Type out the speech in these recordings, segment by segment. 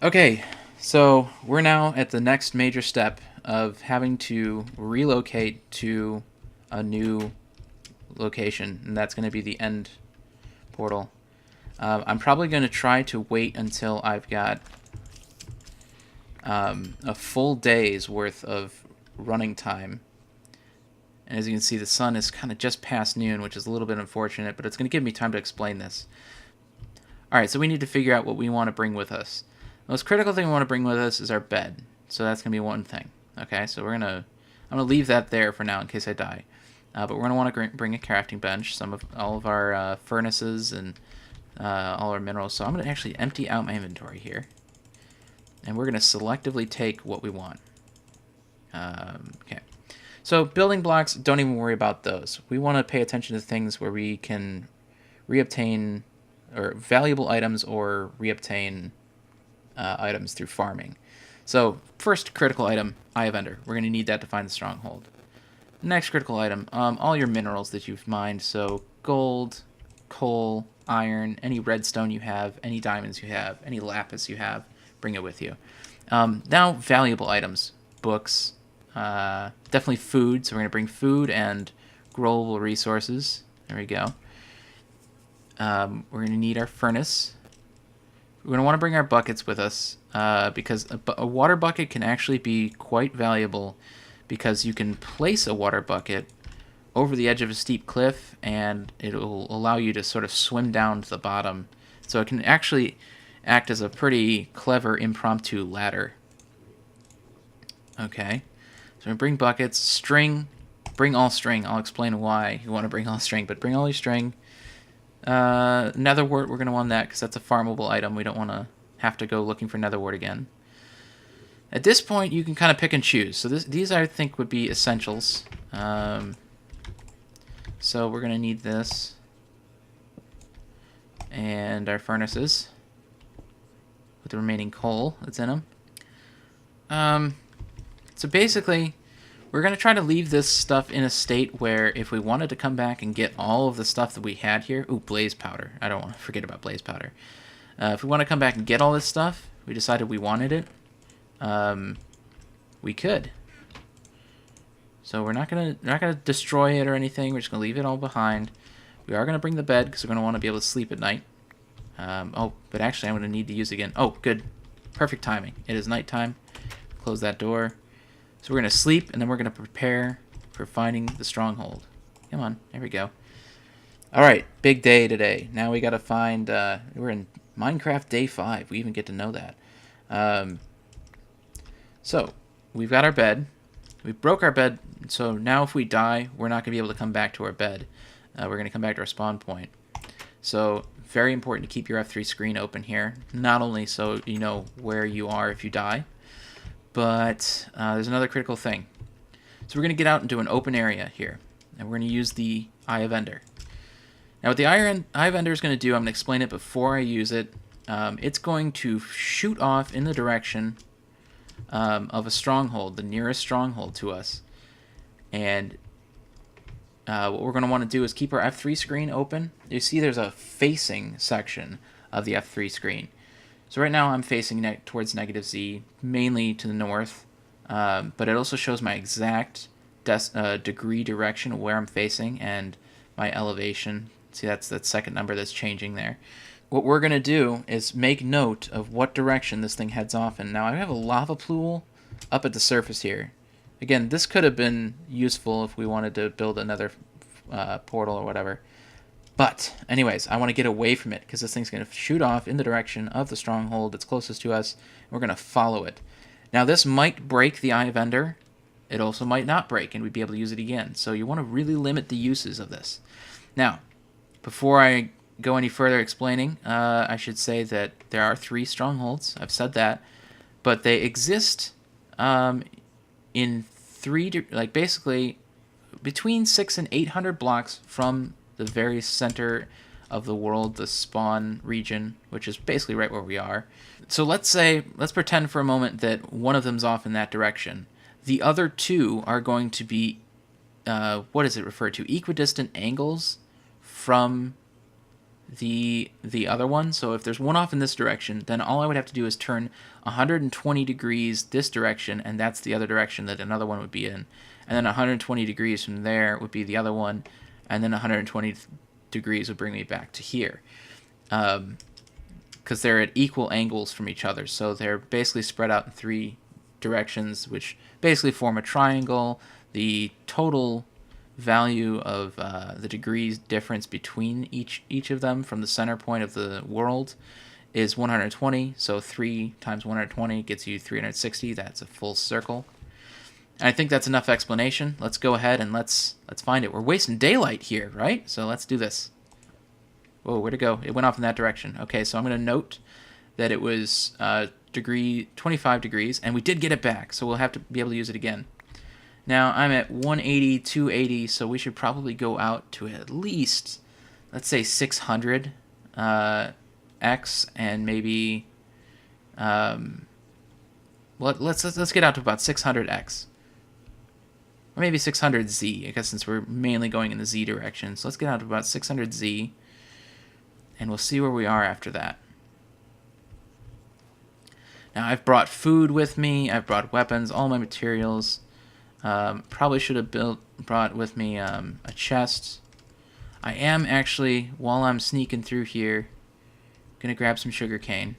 Okay, so we're now at the next major step of having to relocate to a new location, and that's going to be the end portal. I'm probably going to try to wait until I've got a full day's worth of running time. And as you can see, the sun is kind of just past noon, which is a little bit unfortunate, but it's going to give me time to explain this. Alright, so we need to figure out what we want to bring with us. The most critical thing we want to bring with us is our bed. So that's going to be one thing. Okay, so I'm going to leave that there for now in case I die. But we're going to want to bring a crafting bench, all of our furnaces, and all our minerals. So I'm going to actually empty out my inventory here. And we're going to selectively take what we want. Okay. So building blocks, don't even worry about those. We want to pay attention to things where we can reobtain or valuable items or reobtain items through farming. So first critical item, Eye of Ender. We're going to need that to find the stronghold. Next critical item, all your minerals that you've mined. So gold, coal, iron, any redstone you have, any diamonds you have, any lapis you have, bring it with you. Now valuable items, books, definitely food. So we're going to bring food and growable resources. There we go. We're going to need our furnace. We're going to want to bring our buckets with us because a water bucket can actually be quite valuable because you can place a water bucket over the edge of a steep cliff and it'll allow you to sort of swim down to the bottom. So it can actually act as a pretty clever impromptu ladder. Okay, so we bring buckets, string, bring all string. I'll explain why you want to bring all string, but bring all your string. Nether wart, we're going to want that because that's a farmable item. We don't want to have to go looking for nether wart again. At this point, you can kind of pick and choose. So these, I think, would be essentials. So we're going to need this. And our furnaces. With the remaining coal that's in them. So basically, we're going to try to leave this stuff in a state where if we wanted to come back and get all of the stuff that we had here... Ooh, blaze powder. I don't want to forget about blaze powder. If we want to come back and get all this stuff, we decided we wanted it, we could. So we're not gonna destroy it or anything. We're just gonna leave it all behind. We are gonna bring the bed because we're gonna want to be able to sleep at night. Oh, but actually I'm gonna need to use it again. Oh, good, perfect timing. It is nighttime. Close that door. So we're gonna sleep and then we're gonna prepare for finding the stronghold. Come on, there we go. All right, big day today. Now we gotta find. We're in Minecraft Day 5. We even get to know that. So, we've got our bed. We broke our bed, so now if we die, we're not going to be able to come back to our bed. We're going to come back to our spawn point. So, very important to keep your F3 screen open here. Not only so you know where you are if you die, but there's another critical thing. So we're going to get out into an open area here, and we're going to use the Eye of Ender. Now what the Eye of Ender is going to do, I'm going to explain it before I use it. It's going to shoot off in the direction of a stronghold, the nearest stronghold to us. And what we're going to want to do is keep our F3 screen open. You see there's a facing section of the F3 screen. So right now I'm facing towards -Z, mainly to the north. But it also shows my exact degree direction of where I'm facing and my elevation. See, that's that second number that's changing there. What we're going to do is make note of what direction this thing heads off in. Now, I have a lava pool up at the surface here. Again, this could have been useful if we wanted to build another portal or whatever. But, anyways, I want to get away from it because this thing's going to shoot off in the direction of the stronghold that's closest to us. And we're going to follow it. Now, this might break the Eye of Ender. It also might not break, and we'd be able to use it again. So you want to really limit the uses of this. Now, before I go any further explaining, I should say that there are 3 strongholds. I've said that, but they exist in 3, like basically between 600 and 800 blocks from the very center of the world, the spawn region, which is basically right where we are. So let's pretend for a moment that one of them's off in that direction. The other 2 are going to be, what is it referred to? Equidistant angles from the other one. So if there's one off in this direction, then all I would have to do is turn 120 degrees this direction, and that's the other direction that another one would be in. And then 120 degrees from there would be the other one, and then 120 degrees would bring me back to here. Because they're at equal angles from each other. So they're basically spread out in 3 directions, which basically form a triangle. The total value of the degrees difference between each of them from the center point of the world is 120. So 3 times 120 gets you 360. That's a full circle. And I think that's enough explanation. Let's go ahead and let's find it. We're wasting daylight here, right? So let's do this. Whoa, where'd it go? It went off in that direction. Okay, so I'm going to note that it was 25 degrees, and we did get it back, so we'll have to be able to use it again. Now, I'm at 180, 280, so we should probably go out to at least, let's say 600 X, and maybe, let's get out to about 600 X. Or maybe 600 Z, I guess, since we're mainly going in the Z direction. So let's get out to about 600 Z, and we'll see where we are after that. Now, I've brought food with me, I've brought weapons, all my materials. Probably should have brought with me a chest. I am actually, while I'm sneaking through here, going to grab some sugarcane.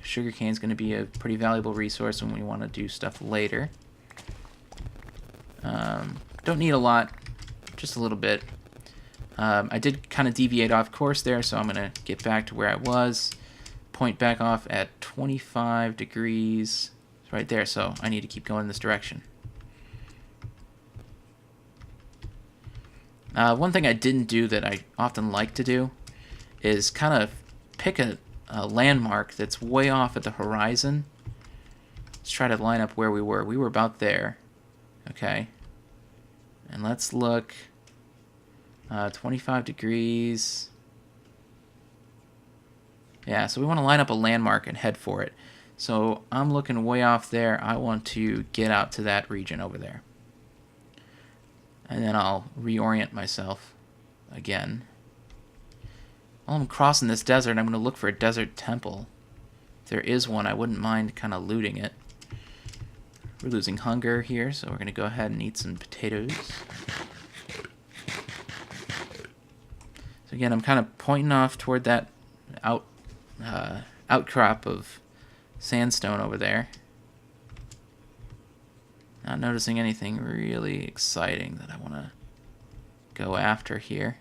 Sugarcane is going to be a pretty valuable resource when we want to do stuff later. Don't need a lot, just a little bit. I did kind of deviate off course there, so I'm going to get back to where I was. Point back off at 25 degrees. It's right there, so I need to keep going in this direction. One thing I didn't do that I often like to do is kind of pick a landmark that's way off at the horizon. Let's try to line up where we were. We were about there. Okay. And let's look. 25 degrees. Yeah, so we want to line up a landmark and head for it. So I'm looking way off there. I want to get out to that region over there. And then I'll reorient myself again. While I'm crossing this desert, I'm going to look for a desert temple. If there is one, I wouldn't mind kind of looting it. We're losing hunger here, so we're going to go ahead and eat some potatoes. So again, I'm kind of pointing off toward that outcrop of sandstone over there. Not noticing anything really exciting that I want to go after here.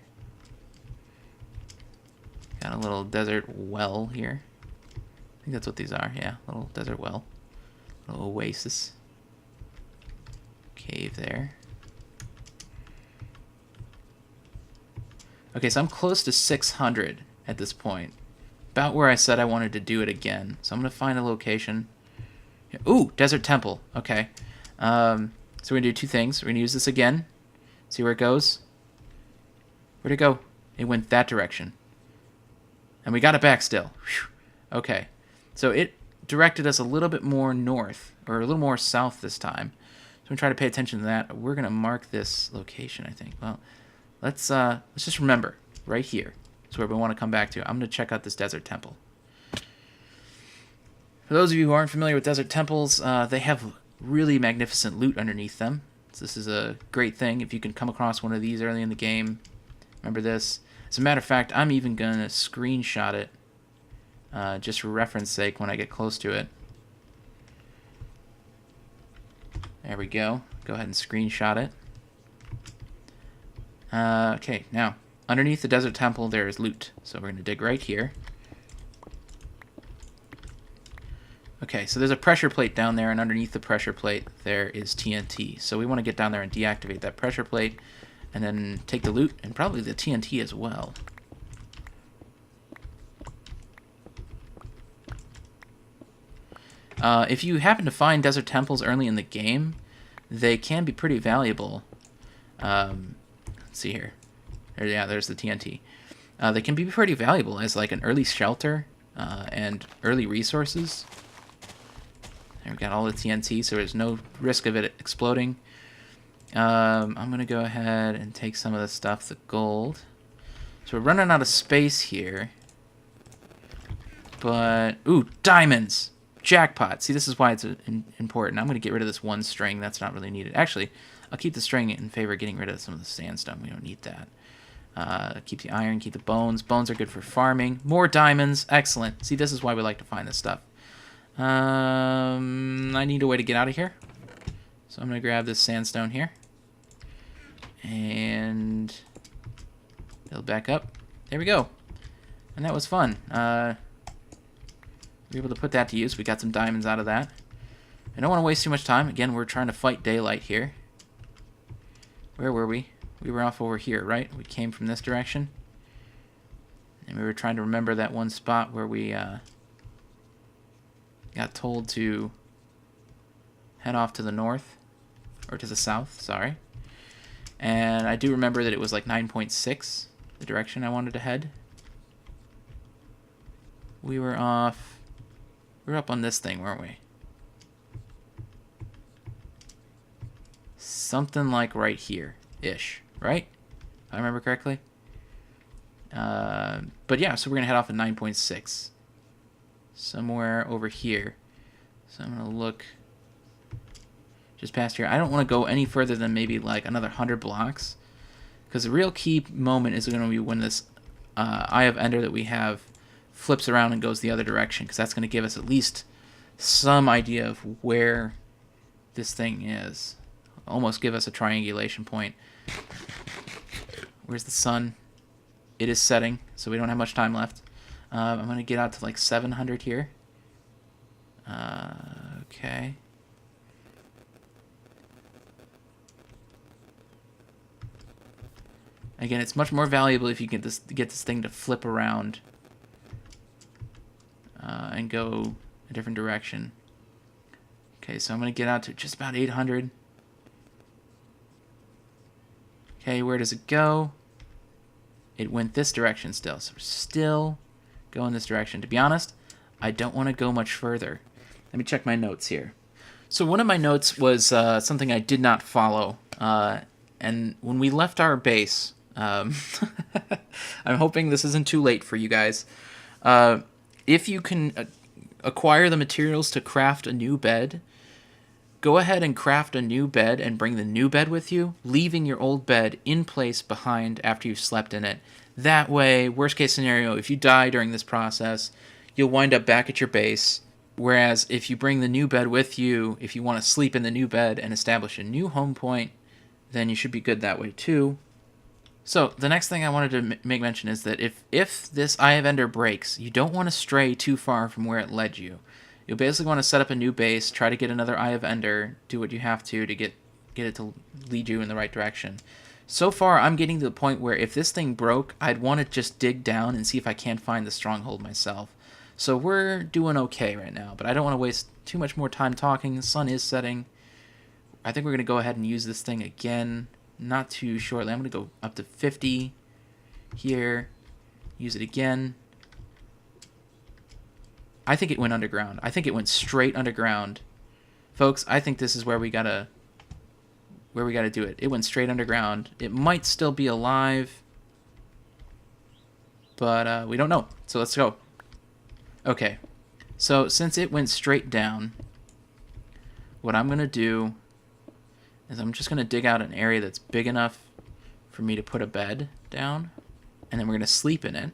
Got a little desert well here. I think that's what these are. Yeah, little desert well. Little oasis. Cave there. Okay, so I'm close to 600 at this point. About where I said I wanted to do it again. So I'm going to find a location. Ooh, desert temple. Okay. So we're going to do 2 things. We're going to use this again. See where it goes. Where'd it go? It went that direction. And we got it back still. Whew. Okay. So it directed us a little bit more north, or a little more south this time. So I'm going to try to pay attention to that. We're going to mark this location, I think. Well, let's just remember, right here is where we want to come back to. I'm going to check out this desert temple. For those of you who aren't familiar with desert temples, they have really magnificent loot underneath them. So this is a great thing if you can come across one of these early in the game. Remember this. As a matter of fact, I'm even going to screenshot it just for reference sake when I get close to it. There we go. Go ahead and screenshot it. Okay, now, underneath the desert temple there is loot. So we're going to dig right here. Okay, so there's a pressure plate down there, and underneath the pressure plate there is TNT. So we want to get down there and deactivate that pressure plate, and then take the loot, and probably the TNT as well. If you happen to find desert temples early in the game, they can be pretty valuable. Let's see here. Yeah, there's the TNT. They can be pretty valuable as like an early shelter and early resources. There we got all the TNT, so there's no risk of it exploding. I'm going to go ahead and take some of the stuff, the gold. So we're running out of space here. But, ooh, diamonds! Jackpot. See, this is why it's important. I'm going to get rid of this one string. That's not really needed. Actually, I'll keep the string in favor of getting rid of some of the sandstone. We don't need that. Keep the iron, keep the bones. Bones are good for farming. More diamonds. Excellent. See, this is why we like to find this stuff. I need a way to get out of here. So I'm going to grab this sandstone here. And build back up. There we go. And that was fun. We were able to put that to use. We got some diamonds out of that. I don't want to waste too much time. Again, we're trying to fight daylight here. Where were we? We were off over here, right? We came from this direction. And we were trying to remember that one spot where we got told to head off to the north. Or to the south, sorry. And I do remember that it was like 9.6, the direction I wanted to head. We were off... We were up on this thing, weren't we? Something like right here-ish, right? If I remember correctly. But yeah, so we're going to head off at 9.6. Somewhere over here. So I'm going to look just past here. I don't want to go any further than maybe like another 100 blocks. Because the real key moment is going to be when this Eye of Ender that we have flips around and goes the other direction, because that's going to give us at least some idea of where this thing is. Almost give us a triangulation point. Where's the sun? It is setting, so we don't have much time left. I'm going to get out to like 700 here. Okay. Again, it's much more valuable if you get this thing to flip around and go a different direction. Okay, so I'm going to get out to just about 800. Okay, where does it go? It went this direction still, so we're still going this direction. To be honest, I don't want to go much further. Let me check my notes here. So one of my notes was something I did not follow. And when we left our base, I'm hoping this isn't too late for you guys. If you can acquire the materials to craft a new bed, go ahead and craft a new bed and bring the new bed with you, leaving your old bed in place behind after you've slept in it. That way, worst case scenario, if you die during this process, you'll wind up back at your base. Whereas if you bring the new bed with you, if you want to sleep in the new bed and establish a new home point, then you should be good that way too. So the next thing I wanted to make mention is that if this Eye of Ender breaks, you don't want to stray too far from where it led you. You'll basically want to set up a new base, try to get another Eye of Ender, do what you have to get it to lead you in the right direction. So far, I'm getting to the point where if this thing broke, I'd want to just dig down and see if I can't find the stronghold myself. So we're doing okay right now, but I don't want to waste too much more time talking. The sun is setting. I think we're going to go ahead and use this thing again. Not too shortly. I'm going to go up to 50 here. Use it again. I think it went underground. I think it went straight underground. Folks, I think this is where we gotta do it. It went straight underground. It might still be alive, but we don't know. So let's go. Okay. So since it went straight down, what I'm going to do is I'm just going to dig out an area that's big enough for me to put a bed down, and then we're going to sleep in it,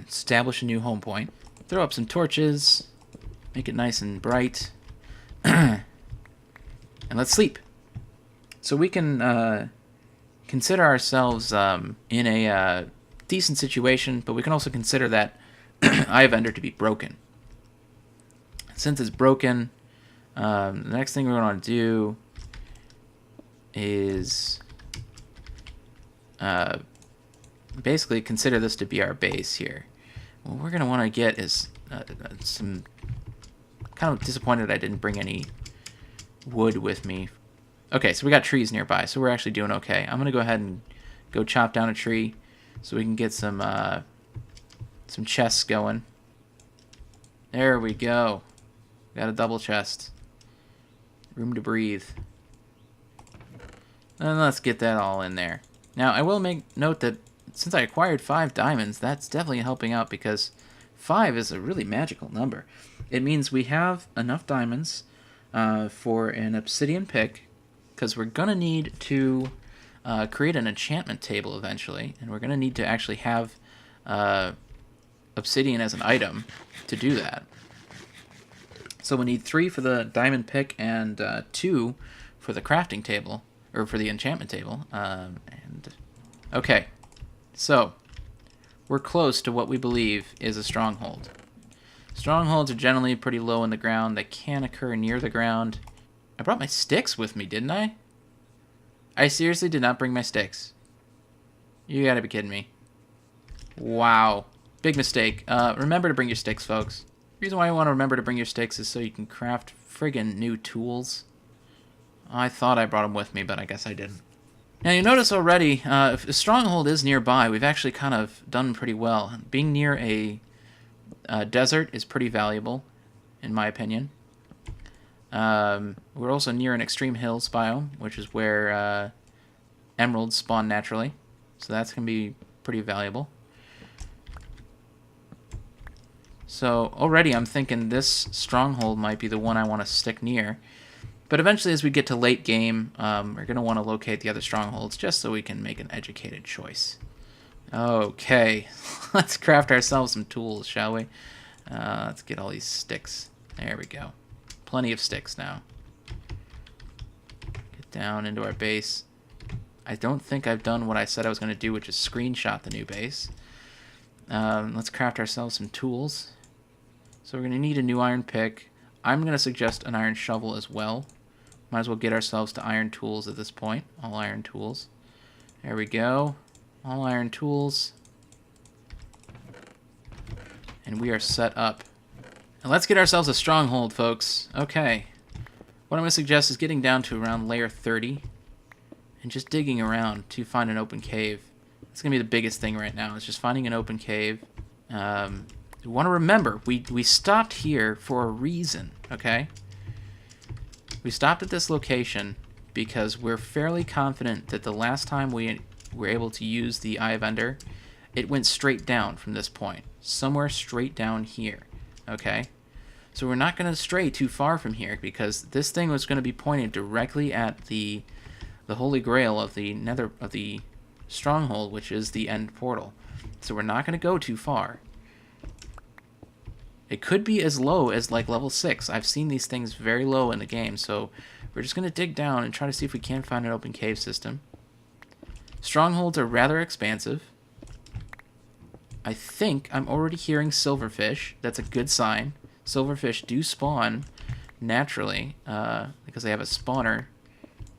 establish a new home point, throw up some torches, make it nice and bright, and let's sleep. So we can consider ourselves in a decent situation, but we can also consider that Eye of Ender to be broken. Since it's broken, the next thing we're going to do is basically consider this to be our base here. What we're going to want to get is some... kind of disappointed I didn't bring any wood with me. Okay, so we got trees nearby, so we're actually doing okay. I'm going to go ahead and go chop down a tree so we can get some chests going. There we go. Got a double chest. Room to breathe. And let's get that all in there. Now, I will make note that since I acquired 5 diamonds, that's definitely helping out because 5 is a really magical number. It means we have enough diamonds for an obsidian pick, because we're going to need to create an enchantment table eventually, and we're going to need to actually have obsidian as an item to do that. So we need 3 for the diamond pick and 2 for the crafting table, or for the enchantment table. Okay, so we're close to what we believe is a stronghold. Strongholds are generally pretty low in the ground. They can occur near the ground. I brought my sticks with me, didn't I? I seriously did not bring my sticks. You gotta be kidding me. Wow. Big mistake. Remember to bring your sticks, folks. The reason why you want to remember to bring your sticks is so you can craft friggin' new tools. I thought I brought them with me, but I guess I didn't. Now, you notice already, if a stronghold is nearby, we've actually kind of done pretty well. Being near a desert is pretty valuable, in my opinion. We're also near an extreme hills biome, which is where emeralds spawn naturally. So that's going to be pretty valuable. So already I'm thinking this stronghold might be the one I want to stick near. But eventually as we get to late game, we're going to want to locate the other strongholds just so we can make an educated choice. Okay, let's craft ourselves some tools, shall we? Let's get all these sticks. There we go. Plenty of sticks now. Get down into our base. I don't think I've done what I said I was going to do, which is screenshot the new base. Let's craft ourselves some tools. So we're going to need a new iron pick. I'm going to suggest an iron shovel as well. Might as well get ourselves to iron tools at this point. All iron tools. There we go. All iron tools. And we are set up. And let's get ourselves a stronghold, folks. Okay. What I'm going to suggest is getting down to around layer 30 and just digging around to find an open cave. That's going to be the biggest thing right now, is just finding an open cave. You want to remember, we stopped here for a reason, okay? We stopped at this location because we're fairly confident that the last time we were able to use the Eye of Ender, it went straight down from this point. Somewhere straight down here, okay? So we're not going to stray too far from here because this thing was going to be pointed directly at the Holy Grail of the Stronghold, which is the end portal. So we're not going to go too far. It could be as low as like level 6. I've seen these things very low in the game, so we're just going to dig down and try to see if we can find an open cave system. Strongholds are rather expansive. I think I'm already hearing silverfish. That's a good sign. Silverfish do spawn naturally because they have a spawner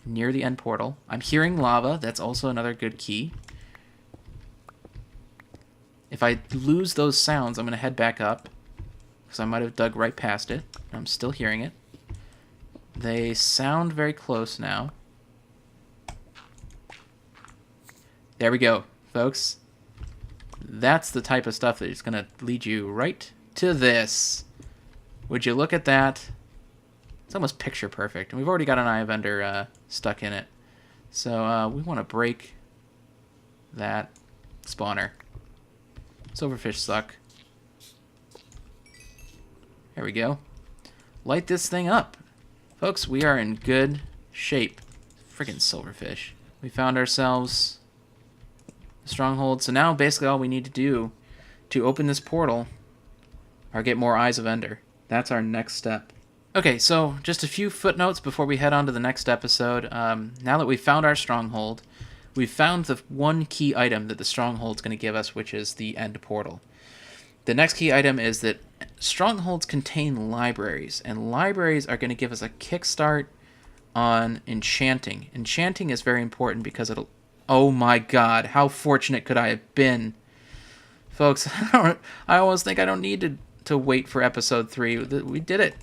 near the end portal. I'm hearing lava. That's also another good key. If I lose those sounds, I'm going to head back up because I might have dug right past it. I'm still hearing it. They sound very close now. There we go, folks. That's the type of stuff that is going to lead you right to this. Would you look at that? It's almost picture perfect. And we've already got an Eye of Ender stuck in it. So we want to break that spawner. Silverfish suck. There we go. Light this thing up. Folks, we are in good shape. Freaking silverfish. We found ourselves a stronghold. So now basically all we need to do to open this portal are get more Eyes of Ender. That's our next step. Okay, so just a few footnotes before we head on to the next episode. Now that we've found our stronghold, we've found the one key item that the stronghold's going to give us, which is the end portal. The next key item is that strongholds contain libraries, and libraries are going to give us a kickstart on enchanting. Enchanting is very important because it'll... Oh my god, how fortunate could I have been? Folks, I almost think I don't need to wait for episode 3. We did it.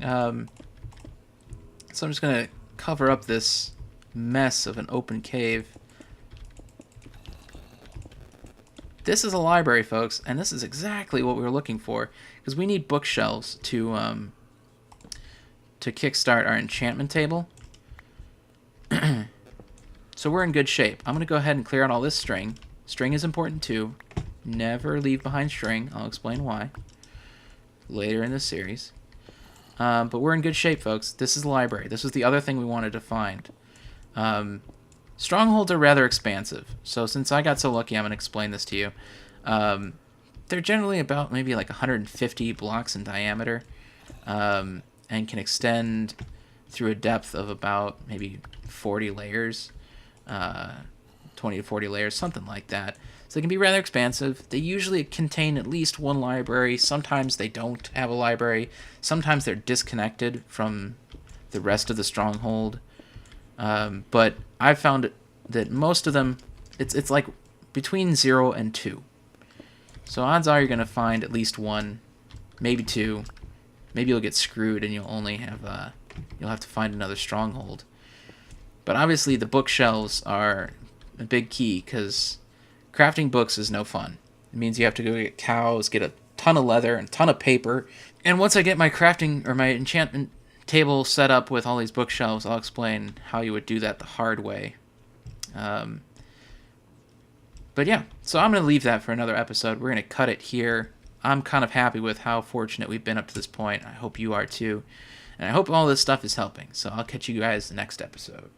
So I'm just going to cover up this mess of an open cave. This is a library, folks, and this is exactly what we were looking for, because we need bookshelves to kickstart our enchantment table. So we're in good shape. I'm going to go ahead and clear out all this string. String is important too. Never leave behind string. I'll explain why later in this series. But we're in good shape, folks. This is the library. This was the other thing we wanted to find. Strongholds are rather expansive. So since I got so lucky, I'm going to explain this to you. They're generally about maybe like 150 blocks in diameter, and can extend through a depth of about maybe 40 layers, 20 to 40 layers, something like that. So they can be rather expansive. They usually contain at least one library. Sometimes they don't have a library. Sometimes they're disconnected from the rest of the stronghold. But I've found that most of them, it's like between 0 and 2. So odds are you're going to find at least one, maybe 2. Maybe you'll get screwed and you'll only have you'll have to find another stronghold. But obviously the bookshelves are a big key, because crafting books is no fun. It means you have to go get cows, get a ton of leather and a ton of paper. And once I get my crafting or my enchantment table set up with all these bookshelves, I'll explain how you would do that the hard way. But yeah, so I'm going to leave that for another episode. We're going to cut it here. I'm kind of happy with how fortunate we've been up to this point. I hope you are too. And I hope all this stuff is helping. So I'll catch you guys the next episode.